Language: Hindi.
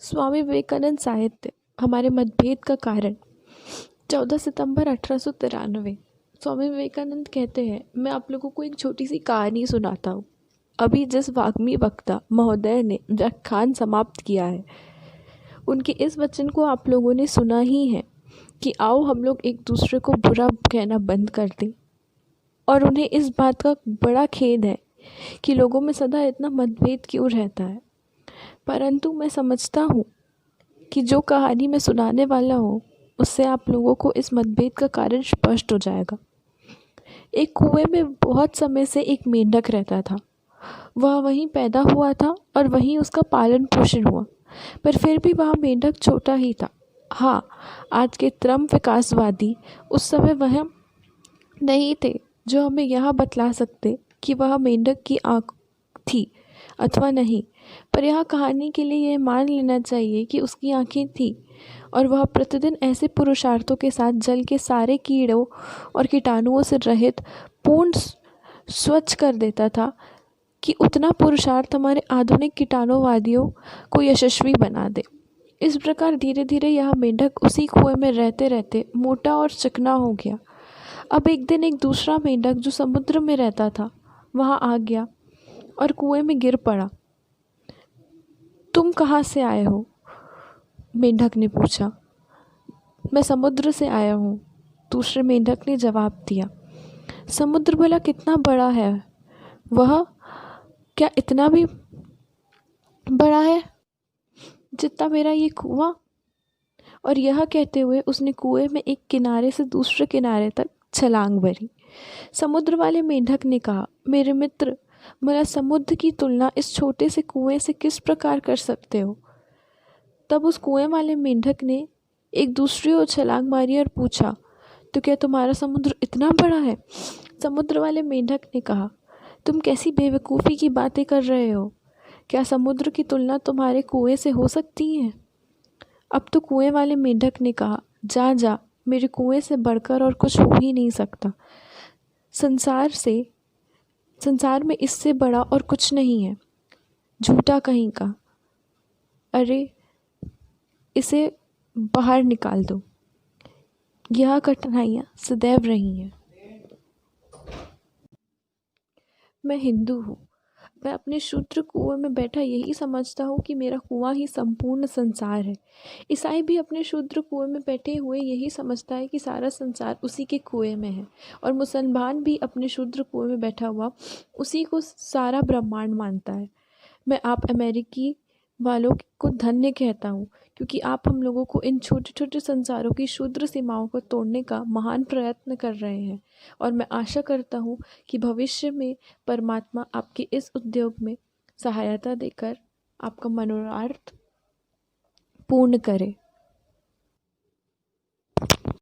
स्वामी विवेकानंद साहित्य हमारे मतभेद का कारण। 14 सितंबर 1893। स्वामी विवेकानंद कहते हैं, मैं आप लोगों को एक छोटी सी कहानी सुनाता हूँ। अभी जिस वाग्मी वक्ता महोदय ने व्याख्यान समाप्त किया है, उनके इस वचन को आप लोगों ने सुना ही है कि आओ हम लोग एक दूसरे को बुरा कहना बंद कर दें। और उन्हें इस बात का बड़ा खेद है कि लोगों में सदा इतना मतभेद क्यों रहता है। परंतु मैं समझता हूँ कि जो कहानी मैं सुनाने वाला हूँ उससे आप लोगों को इस मतभेद का कारण स्पष्ट हो जाएगा। एक कुएं में बहुत समय से एक मेंढक रहता था। वह वहीं पैदा हुआ था और वहीं उसका पालन पोषण हुआ, पर फिर भी वह मेंढक छोटा ही था। हाँ, आज के त्रम विकासवादी उस समय वह नहीं थे जो हमें यह बतला सकते कि वह मेंढक की आँख थी अथवा नहीं, पर यह कहानी के लिए यह मान लेना चाहिए कि उसकी आँखें थी और वह प्रतिदिन ऐसे पुरुषार्थों के साथ जल के सारे कीड़ों और कीटाणुओं से रहित पूर्ण स्वच्छ कर देता था कि उतना पुरुषार्थ हमारे आधुनिक कीटाणुवादियों को यशस्वी बना दे। इस प्रकार धीरे धीरे यह मेंढक उसी कुएं में रहते रहते मोटा और चिकना हो गया। अब एक दिन एक दूसरा मेंढक जो समुद्र में रहता था वहाँ आ गया और कुएं में गिर पड़ा। तुम कहाँ से आए हो? मेंढक ने पूछा। मैं समुद्र से आया हूँ, दूसरे मेंढक ने जवाब दिया। समुद्र भला कितना बड़ा है? वह क्या इतना भी बड़ा है जितना मेरा ये कुआं? और यह कहते हुए उसने कुएं में एक किनारे से दूसरे किनारे तक छलांग भरी। समुद्र वाले मेंढक ने कहा, मेरे मित्र, भला समुद्र की तुलना इस छोटे से कुएं से किस प्रकार कर सकते हो? तब उस कुएं वाले मेंढक ने एक दूसरी ओर छलांग मारी और पूछा, तो क्या तुम्हारा समुद्र इतना बड़ा है? समुद्र वाले मेंढक ने कहा, तुम कैसी बेवकूफ़ी की बातें कर रहे हो? क्या समुद्र की तुलना तुम्हारे कुएं से हो सकती है? अब तो कुएं वाले मेंढक ने कहा, जा जा, मेरे कुएं से बढ़कर और कुछ हो ही नहीं सकता। संसार में इससे बड़ा और कुछ नहीं है। झूठा कहीं का। अरे इसे बाहर निकाल दो। यह कठिनाइयाँ सदैव रही हैं। मैं हिंदू हूँ। मैं अपने शूद्र कुएं में बैठा यही समझता हूँ कि मेरा कुआं ही संपूर्ण संसार है। ईसाई भी अपने शूद्र कुएं में बैठे हुए यही समझता है कि सारा संसार उसी के कुएं में है, और मुसलमान भी अपने शूद्र कुएं में बैठा हुआ उसी को सारा ब्रह्मांड मानता है। मैं आप अमेरिकी वालों को धन्य कहता हूँ, क्योंकि आप हम लोगों को इन छोटे छोटे संसारों की क्षुद्र सीमाओं को तोड़ने का महान प्रयत्न कर रहे हैं। और मैं आशा करता हूँ कि भविष्य में परमात्मा आपके इस उद्योग में सहायता देकर आपका मनोरार्थ पूर्ण करे।